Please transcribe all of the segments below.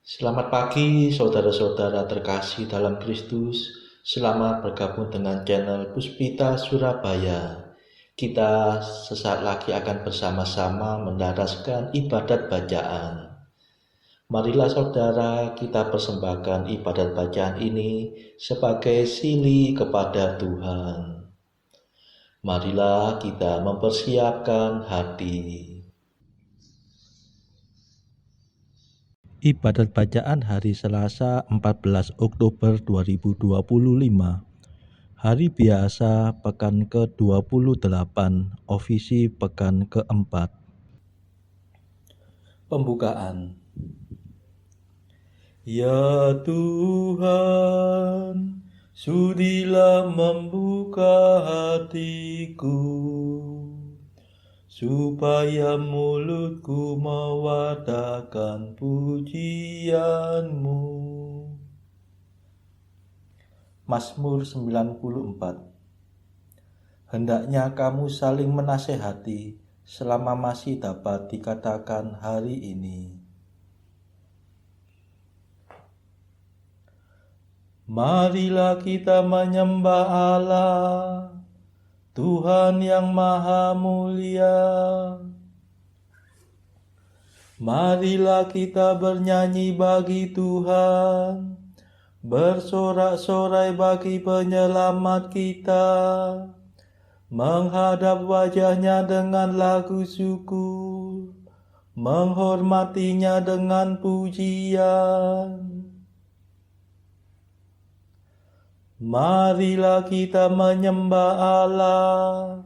Selamat pagi saudara-saudara terkasih dalam Kristus. Selamat bergabung dengan channel Puspita Surabaya. Kita sesaat lagi akan bersama-sama mendaraskan ibadat bacaan. Marilah saudara, kita persembahkan ibadat bacaan ini sebagai sili kepada Tuhan. Marilah kita mempersiapkan hati. Ibadat bacaan hari Selasa 14 Oktober 2025. Hari biasa pekan ke-28, ofisi pekan keempat. Pembukaan. Ya Tuhan, sudilah membuka hatiku, supaya mulutku mewartakan pujian-Mu. Mazmur 94. Hendaknya kamu saling menasehati selama masih dapat dikatakan hari ini. Marilah kita menyembah Allah, Tuhan yang Maha Mulia. Marilah kita bernyanyi bagi Tuhan, bersorak-sorai bagi penyelamat kita, menghadap wajahnya dengan lagu syukur, menghormatinya dengan pujian. Marilah kita menyembah Allah,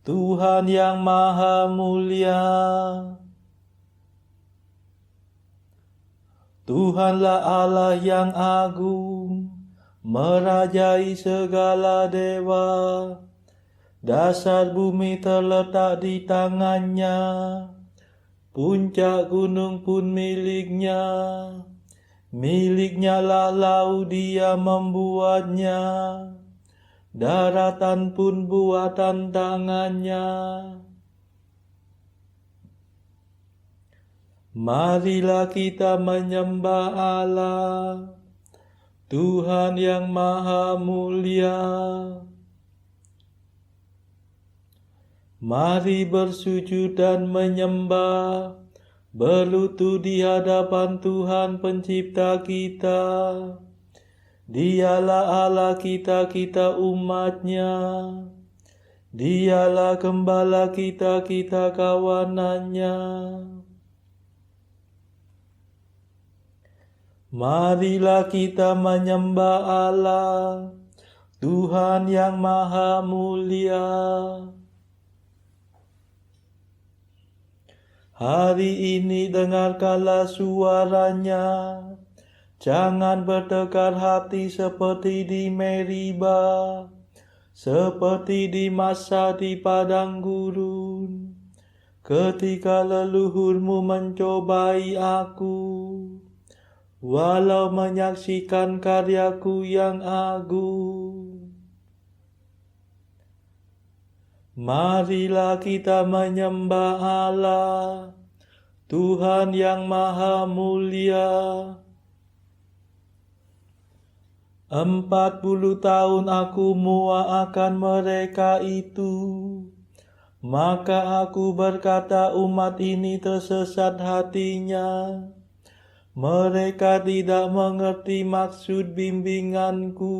Tuhan yang Maha Mulia. Tuhanlah Allah yang agung, merajai segala dewa. Dasar bumi terletak di tangannya, puncak gunung pun miliknya. Miliknya lah laut dia membuatnya, daratan pun buatan tangannya. Marilah kita menyembah Allah, Tuhan yang Maha Mulia. Mari bersujud dan menyembah, berlutut di hadapan Tuhan pencipta kita. Dialah Allah kita, kita umatnya. Dialah gembala kita, kita kawanannya. Marilah kita menyembah Allah, Tuhan yang Maha Mulia. Hari ini dengarkanlah suaranya, jangan bertekar hati seperti di Meriba, seperti di masa di padang gurun, ketika leluhurmu mencobai aku, walau menyaksikan karyaku yang agung. Marilah kita menyembah Allah, Tuhan yang Maha Mulia. 40 tahun aku muakkan mereka itu, maka aku berkata umat ini tersesat hatinya. Mereka tidak mengerti maksud bimbinganku.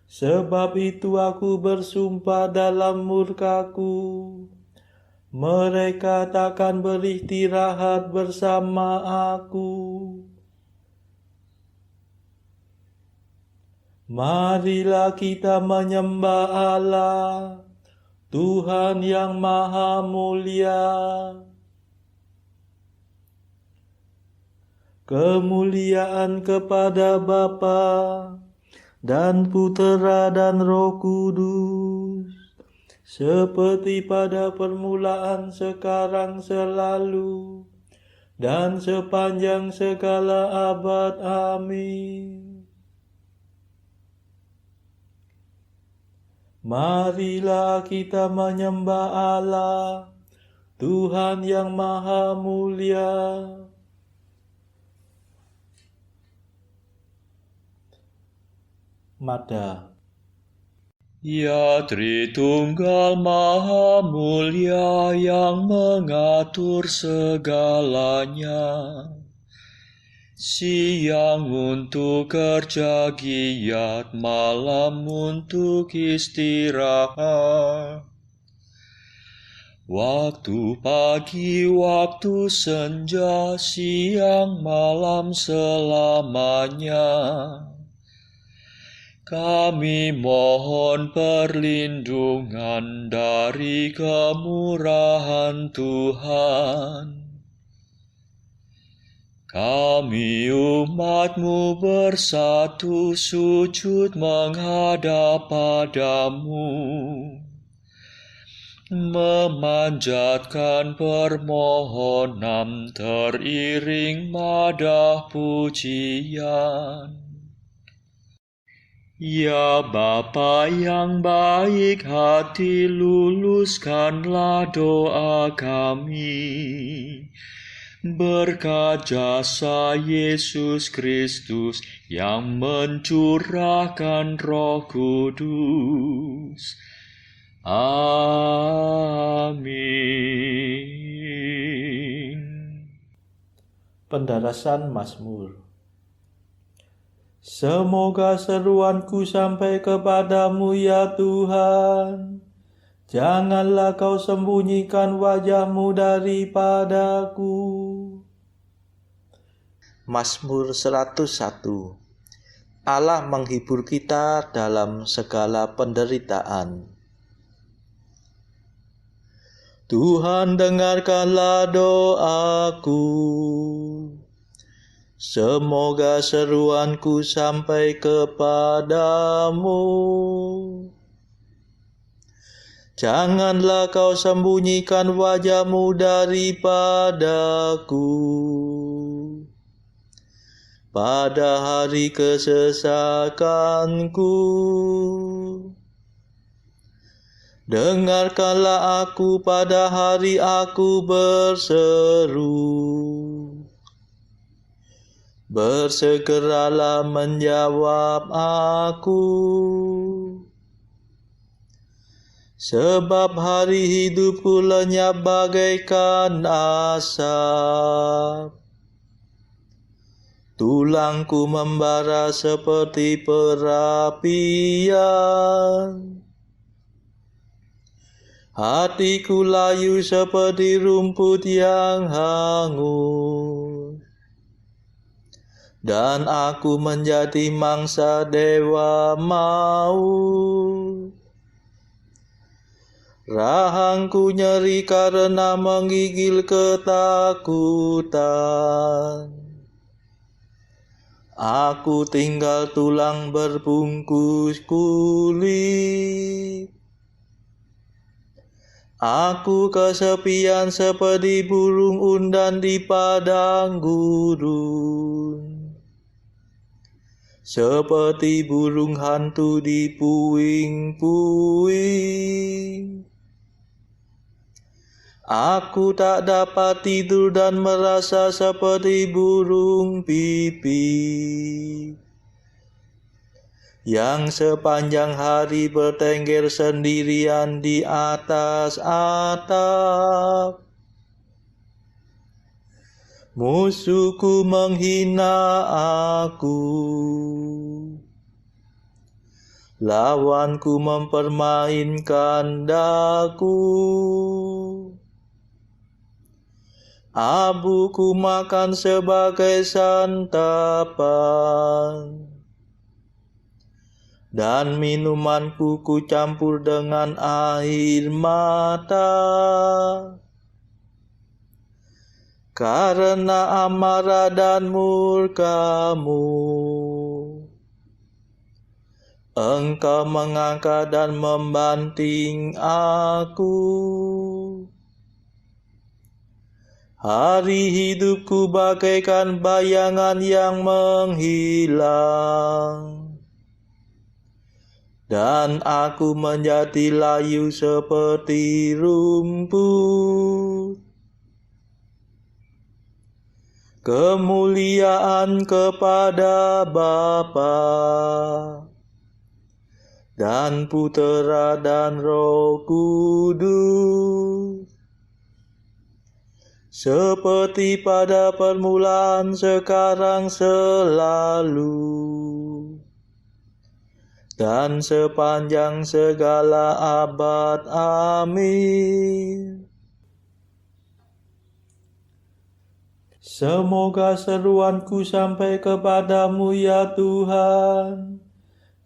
Sebab itu aku bersumpah dalam murkaku, mereka takkan beristirahat bersama aku. Marilah kita menyembah Allah, Tuhan yang Maha Mulia. Kemuliaan kepada Bapa dan Putera dan Roh Kudus, seperti pada permulaan, sekarang, selalu, dan sepanjang segala abad. Amin. Marilah kita menyembah Allah, Tuhan yang Maha Mulia. Mada. Ya Tritunggal Maha Mulia yang mengatur segalanya. Siang untuk kerja giat, malam untuk istirahat. Waktu pagi, waktu senja, siang malam selamanya. Kami mohon perlindungan dari kemurahan Tuhan. Kami umat-Mu bersatu sujud menghadap padamu, memanjatkan permohonan teriring madah pujian. Ya Bapa yang baik hati, luluskanlah doa kami. Berkat jasa Yesus Kristus yang mencurahkan Roh Kudus. Amin. Pendarasan Mazmur. Semoga seruanku sampai kepadamu ya Tuhan. Janganlah kau sembunyikan wajahmu daripadaku. Mazmur 101. Allah menghibur kita dalam segala penderitaan. Tuhan, dengarkanlah doaku. Semoga seruanku sampai kepadamu. Janganlah kau sembunyikan wajahmu daripadaku. Pada hari kesesakanku, dengarkanlah aku pada hari aku berseru. Bersegeralah menjawab aku, sebab hari hidupku lenyap bagaikan asap. Tulangku membara seperti perapian. Hatiku layu seperti rumput yang hangus. Dan aku menjadi mangsa dewa maut. Rahangku nyeri karena menggigil ketakutan. Aku tinggal tulang berbungkus kulit. Aku kesepian seperti burung undan di padang gurun. Seperti burung hantu di puing-puing. Aku tak dapat tidur dan merasa seperti burung pipit yang sepanjang hari bertengger sendirian di atas atap. Musuhku menghina aku. Lawanku mempermainkan daku. Abuku makan sebagai santapan. Dan minumanku kucampur dengan air mata. Karena amarah dan murka-Mu, Engkau mengangkat dan membanting aku. Hari hidupku bagaikan bayangan yang menghilang. Dan aku menjadi layu seperti rumput. Kemuliaan kepada Bapa dan Putera dan Roh Kudus, seperti pada permulaan, sekarang, selalu, dan sepanjang segala abad. Amin. Semoga seruanku sampai kepadamu, ya Tuhan.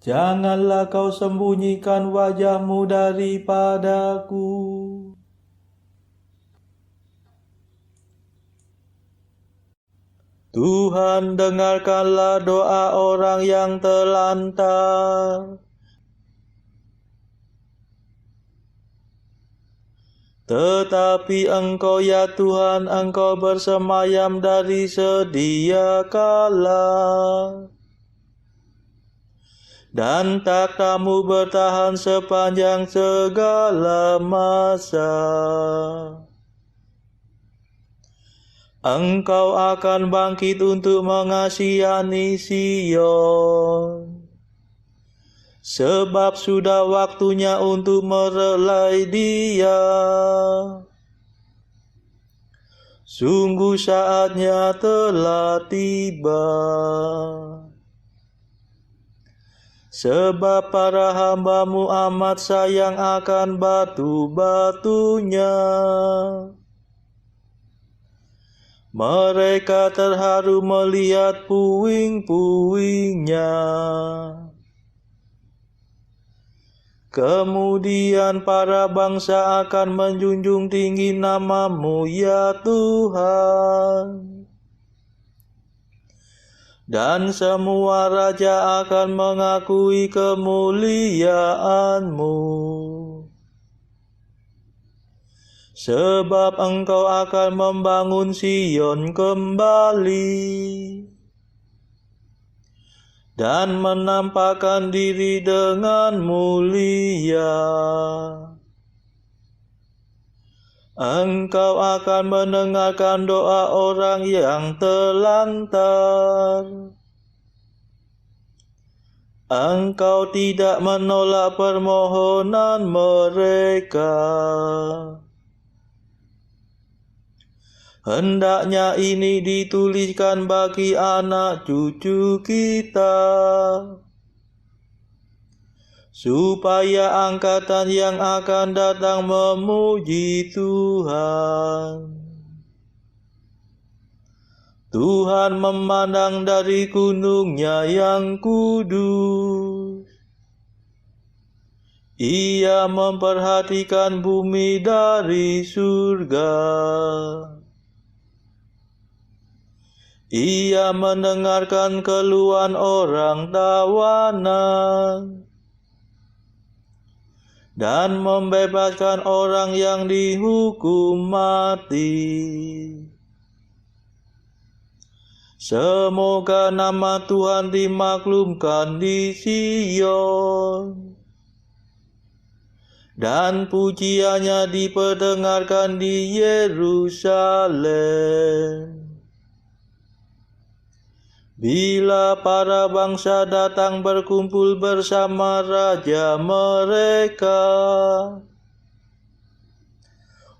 Janganlah kau sembunyikan wajah-Mu daripadaku. Tuhan, dengarkanlah doa orang yang terlantar. Tetapi Engkau, ya Tuhan, Engkau bersemayam dari sedia kala, dan takhta-Mu bertahan sepanjang segala masa. Engkau akan bangkit untuk mengasihani Sion, sebab sudah waktunya untuk merelai dia. Sungguh saatnya telah tiba, sebab para hamba-Mu amat sayang akan batu-batunya. Mereka terharu melihat puing-puingnya. Kemudian para bangsa akan menjunjung tinggi nama-Mu, ya Tuhan. Dan semua raja akan mengakui kemuliaan-Mu. Sebab Engkau akan membangun Sion kembali, dan menampakkan diri dengan mulia. Engkau akan mendengarkan doa orang yang terlantar. Engkau tidak menolak permohonan mereka. Hendaknya ini dituliskan bagi anak cucu kita, supaya angkatan yang akan datang memuji Tuhan. Tuhan memandang dari gunung-Nya yang kudus. Ia memperhatikan bumi dari surga. Ia mendengarkan keluhan orang tawanan, dan membebaskan orang yang dihukum mati. Semoga nama Tuhan dimaklumkan di Sion, dan pujiannya diperdengarkan di Yerusalem. Bila para bangsa datang berkumpul bersama raja mereka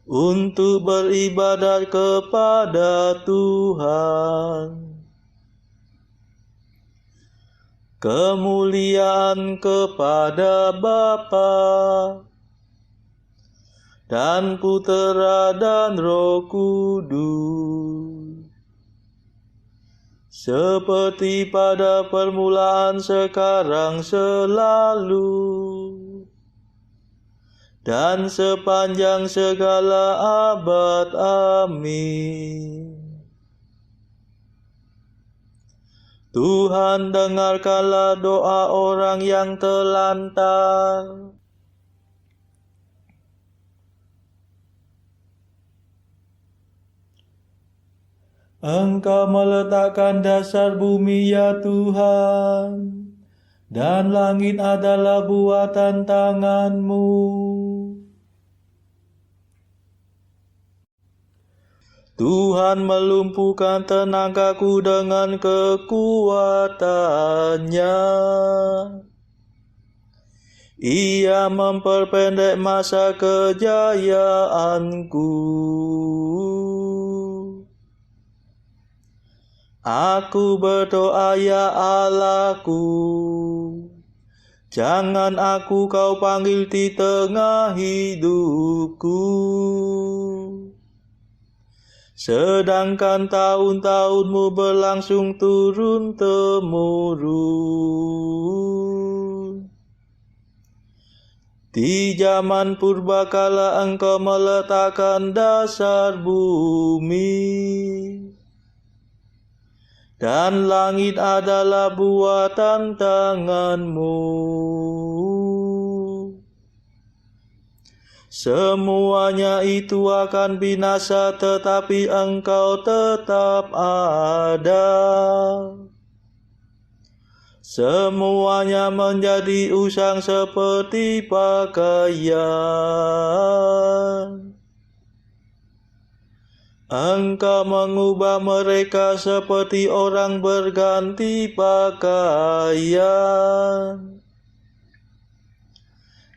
untuk beribadat kepada Tuhan, kemuliaan kepada Bapa dan Putera dan Roh Kudus, seperti pada permulaan, sekarang, selalu, dan sepanjang segala abad. Amin. Tuhan, dengarkanlah doa orang yang terlantar. Engkau meletakkan dasar bumi, ya Tuhan, dan langit adalah buatan tangan-Mu. Tuhan melumpuhkan tenagaku dengan kekuatan-Nya. Ia memperpendek masa kejayaanku. Aku berdoa, ya Allahku, jangan aku kau panggil di tengah hidupku. Sedangkan tahun-tahunmu berlangsung turun-temurun. Di zaman purbakala Engkau meletakkan dasar bumi, dan langit adalah buatan tangan-Mu. Semuanya itu akan binasa, tetapi Engkau tetap ada. Semuanya menjadi usang seperti pakaian. Engkau mengubah mereka seperti orang berganti pakaian,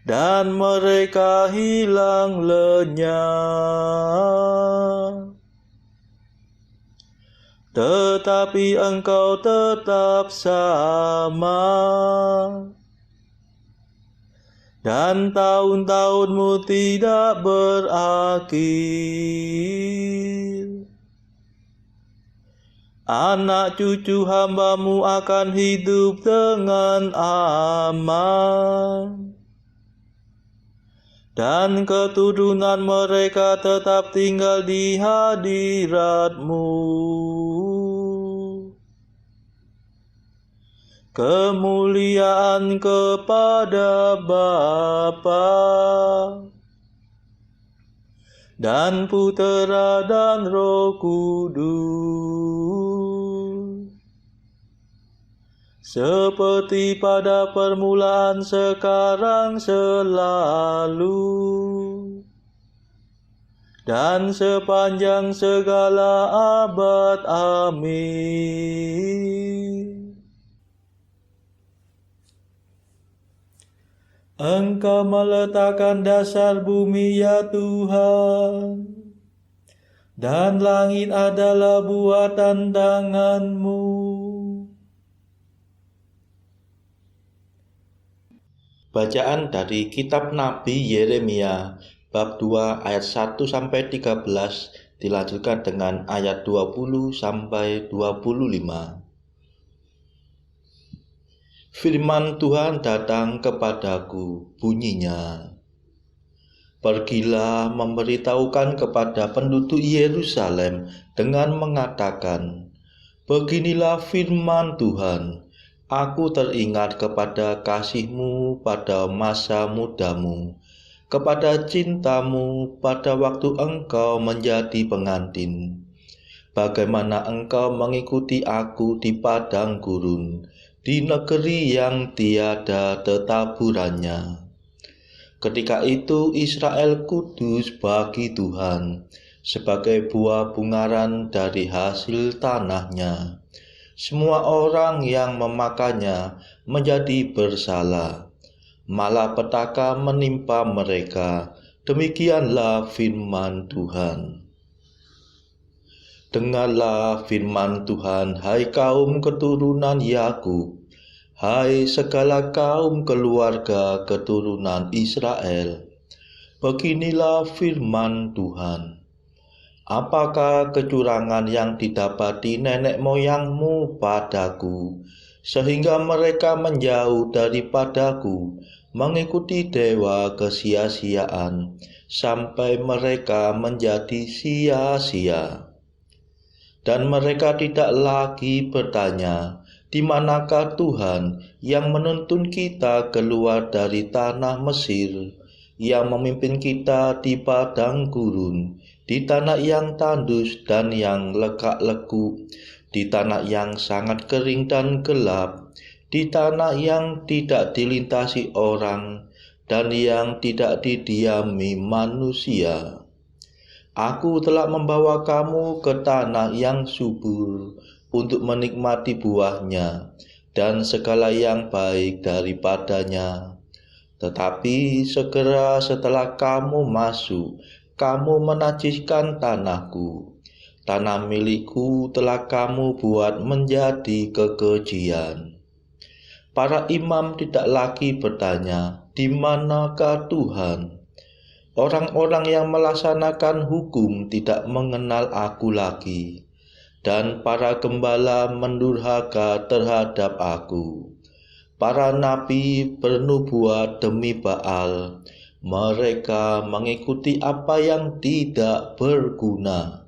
dan mereka hilang lenyap. Tetapi Engkau tetap sama, dan tahun-tahunmu tidak berakhir. Anak cucu hamba-Mu akan hidup dengan aman, dan keturunan mereka tetap tinggal di hadirat-Mu. Kemuliaan kepada Bapa dan Putera dan Roh Kudus, seperti pada permulaan, sekarang, selalu, dan sepanjang segala abad. Amin. Engkau meletakkan dasar bumi, ya Tuhan, dan langit adalah buatan tangan-Mu. Bacaan dari kitab Nabi Yeremia bab 2 ayat 1-13 dilanjutkan dengan ayat 20-25. Firman Tuhan datang kepadaku, bunyinya, pergilah memberitahukan kepada penduduk Yerusalem dengan mengatakan, beginilah firman Tuhan, aku teringat kepada kasih-Mu pada masa mudamu, kepada cinta-Mu pada waktu Engkau menjadi pengantin. Bagaimana Engkau mengikuti aku di padang gurun, di negeri yang tiada tetaburannya. Ketika itu Israel kudus bagi Tuhan, sebagai buah bungaran dari hasil tanahnya. Semua orang yang memakannya menjadi bersalah, malapetaka menimpa mereka. Demikianlah firman Tuhan. Dengarlah firman Tuhan, hai kaum keturunan Yakub, hai segala kaum keluarga keturunan Israel. Beginilah firman Tuhan. Apakah kecurangan yang didapati nenek moyangmu padaku, sehingga mereka menjauh daripadaku, mengikuti dewa kesia-siaan, sampai mereka menjadi sia-sia? Dan mereka tidak lagi bertanya, di manakah Tuhan yang menuntun kita keluar dari tanah Mesir, yang memimpin kita di padang gurun, di tanah yang tandus dan yang lekak-leku, di tanah yang sangat kering dan gelap, di tanah yang tidak dilintasi orang, dan yang tidak didiami manusia. Aku telah membawa kamu ke tanah yang subur untuk menikmati buahnya dan segala yang baik daripadanya. Tetapi segera setelah kamu masuk, kamu menajiskan tanahku. Tanah milikku telah kamu buat menjadi kekejian. Para imam tidak lagi bertanya, "Di manakah Tuhan?" Orang-orang yang melaksanakan hukum tidak mengenal aku lagi, dan para gembala mendurhaka terhadap aku. Para nabi bernubuat demi Baal. Mereka mengikuti apa yang tidak berguna.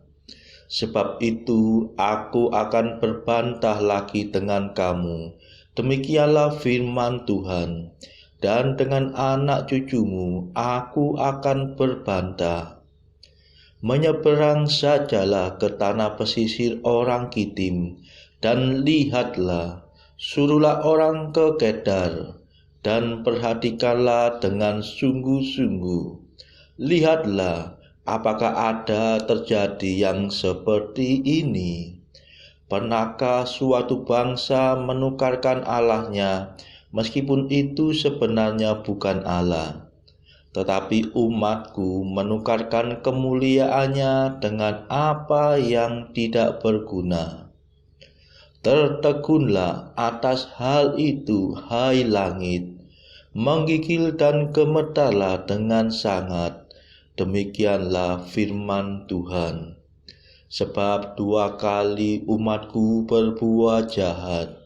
Sebab itu aku akan berbantah lagi dengan kamu. Demikianlah firman Tuhan. Dan dengan anak cucumu aku akan berbantah. Menyeberang sajalah ke tanah pesisir orang Kitim, dan lihatlah, suruhlah orang ke Kedar, dan perhatikanlah dengan sungguh-sungguh. Lihatlah, apakah ada terjadi yang seperti ini? Pernahkah suatu bangsa menukarkan Allahnya, meskipun itu sebenarnya bukan Allah? Tetapi umatku menukarkan kemuliaannya dengan apa yang tidak berguna. Tertegunlah atas hal itu, hai langit, menggigil dan gemetarlah dengan sangat. Demikianlah firman Tuhan. Sebab 2 kali umatku berbuat jahat.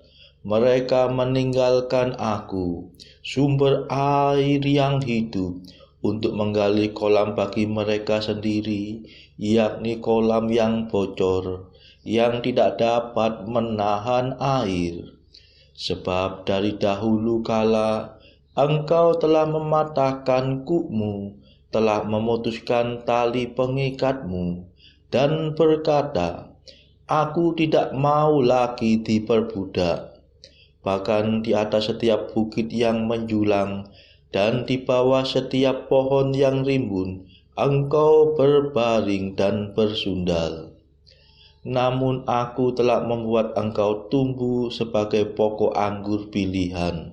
Mereka meninggalkan aku, sumber air yang hidup, untuk menggali kolam bagi mereka sendiri, yakni kolam yang bocor, yang tidak dapat menahan air. Sebab dari dahulu kala engkau telah mematahkan kukmu, telah memutuskan tali pengikatmu, dan berkata, "Aku tidak mau lagi diperbudak." Bahkan di atas setiap bukit yang menjulang dan di bawah setiap pohon yang rimbun, engkau berbaring dan bersundal. Namun aku telah membuat engkau tumbuh sebagai pokok anggur pilihan,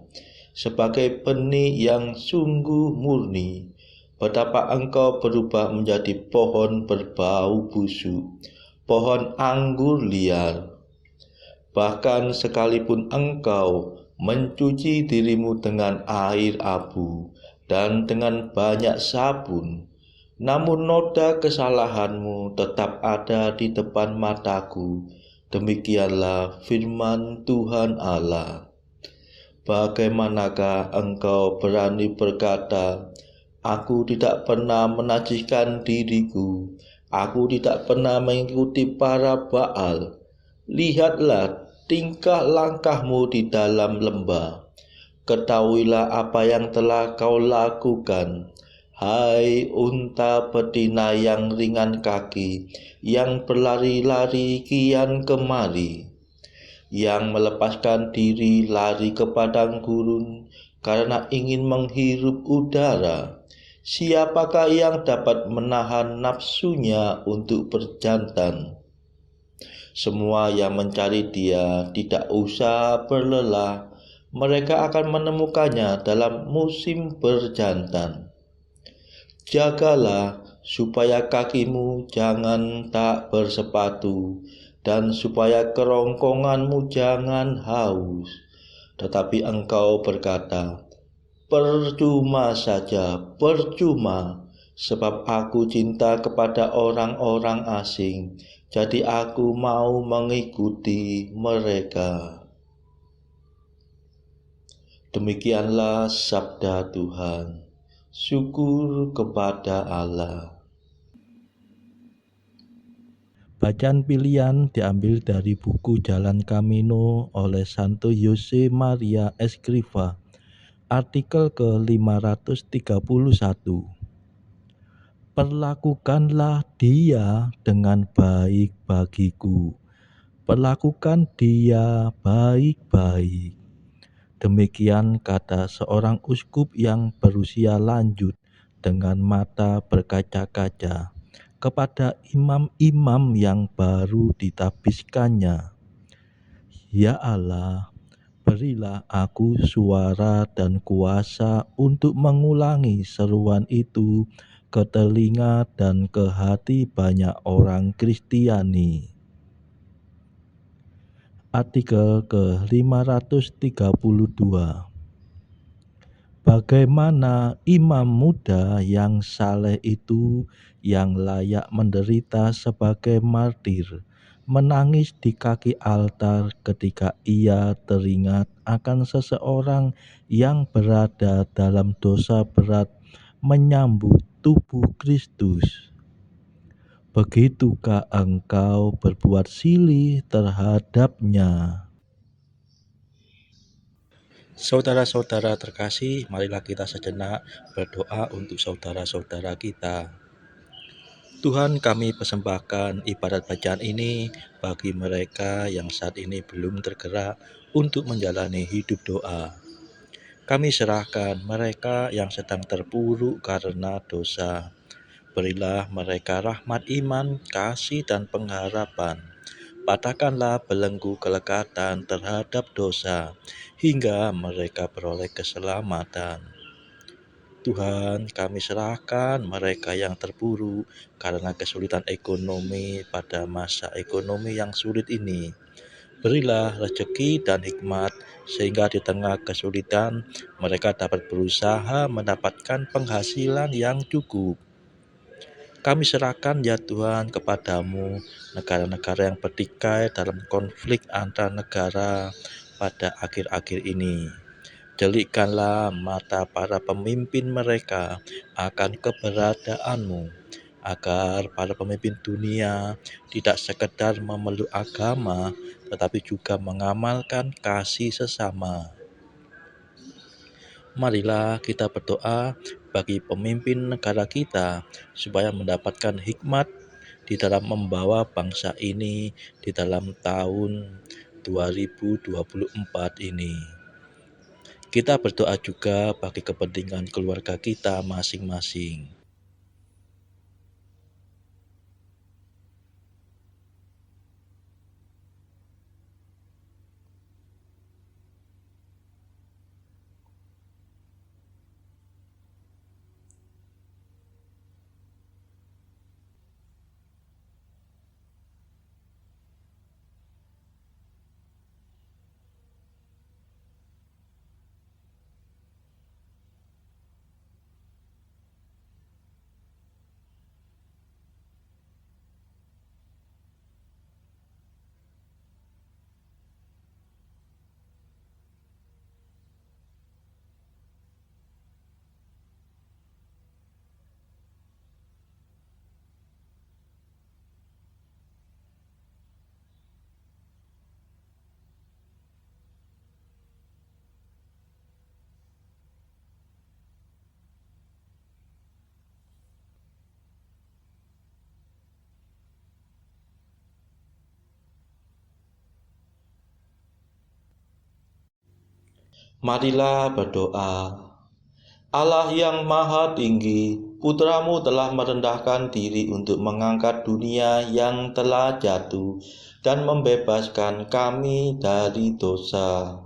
sebagai benih yang sungguh murni. Betapa engkau berubah menjadi pohon berbau busuk, pohon anggur liar. Bahkan sekalipun engkau mencuci dirimu dengan air abu dan dengan banyak sabun, namun noda kesalahanmu tetap ada di depan mataku. Demikianlah firman Tuhan Allah. Bagaimanakah engkau berani berkata, "Aku tidak pernah menajiskan diriku, aku tidak pernah mengikuti para Baal"? Lihatlah tingkah langkahmu di dalam lembah. Ketahuilah apa yang telah kau lakukan, hai unta betina yang ringan kaki, yang berlari-lari kian kemari, yang melepaskan diri lari ke padang gurun karena ingin menghirup udara. Siapakah yang dapat menahan nafsunya untuk berjantan? Semua yang mencari dia tidak usah berlelah, mereka akan menemukannya dalam musim berjantan. Jagalah supaya kakimu jangan tak bersepatu, dan supaya kerongkonganmu jangan haus. Tetapi engkau berkata, "Percuma saja, percuma, sebab aku cinta kepada orang-orang asing, jadi aku mau mengikuti mereka." Demikianlah sabda Tuhan. Syukur kepada Allah. Bacaan pilihan diambil dari buku Jalan Camino oleh Santo Jose Maria Escrivá, artikel ke-531. Perlakukanlah dia dengan baik bagiku. Perlakukan dia baik-baik. Demikian kata seorang uskup yang berusia lanjut dengan mata berkaca-kaca kepada imam-imam yang baru ditapiskannya. Ya Allah, Berilah aku suara dan kuasa untuk mengulangi seruan itu ke telinga dan ke hati banyak orang Kristiani. Artikel ke-532. Bagaimana imam muda yang saleh itu, yang layak menderita sebagai martir, menangis di kaki altar ketika ia teringat akan seseorang yang berada dalam dosa berat menyambut tubuh Kristus. Begitukah engkau berbuat silih terhadapnya? Saudara-saudara terkasih, marilah kita sejenak berdoa untuk saudara-saudara kita. Tuhan, kami persembahkan ibadat bacaan ini bagi mereka yang saat ini belum tergerak untuk menjalani hidup doa. Kami serahkan mereka yang sedang terpuruk karena dosa. Berilah mereka rahmat iman, kasih, dan pengharapan. Patahkanlah belenggu kelekatan terhadap dosa, hingga mereka beroleh keselamatan. Tuhan, kami serahkan mereka yang terpuruk karena kesulitan ekonomi pada masa ekonomi yang sulit ini. Berilah rezeki dan hikmat, sehingga di tengah kesulitan mereka dapat berusaha mendapatkan penghasilan yang cukup. Kami serahkan ya Tuhan kepadamu negara-negara yang bertikai dalam konflik antar negara pada akhir-akhir ini. Delikkanlah mata para pemimpin mereka akan keberadaanmu, agar para pemimpin dunia tidak sekedar memeluk agama, tetapi juga mengamalkan kasih sesama. Marilah kita berdoa bagi pemimpin negara kita supaya mendapatkan hikmat di dalam membawa bangsa ini di dalam tahun 2024 ini. Kita berdoa juga bagi kepentingan keluarga kita masing-masing. Marilah berdoa. Allah yang maha tinggi, Putramu telah merendahkan diri untuk mengangkat dunia yang telah jatuh dan membebaskan kami dari dosa.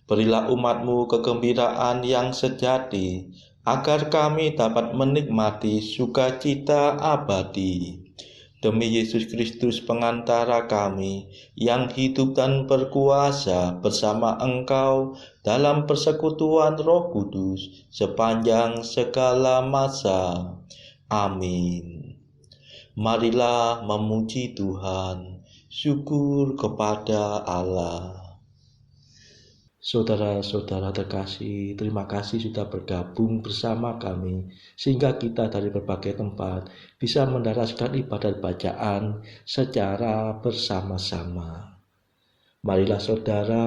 Berilah umat-Mu kegembiraan yang sejati, agar kami dapat menikmati sukacita abadi. Demi Yesus Kristus pengantara kami, yang hidup dan berkuasa bersama Engkau dalam persekutuan Roh Kudus sepanjang segala masa. Amin. Marilah memuji Tuhan. Syukur kepada Allah. Saudara-saudara terkasih, terima kasih sudah bergabung bersama kami, sehingga kita dari berbagai tempat bisa mendaraskan ibadat bacaan secara bersama-sama. Marilah saudara,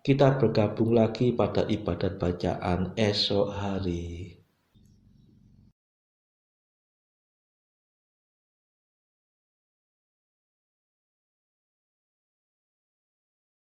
kita bergabung lagi pada ibadat bacaan esok hari.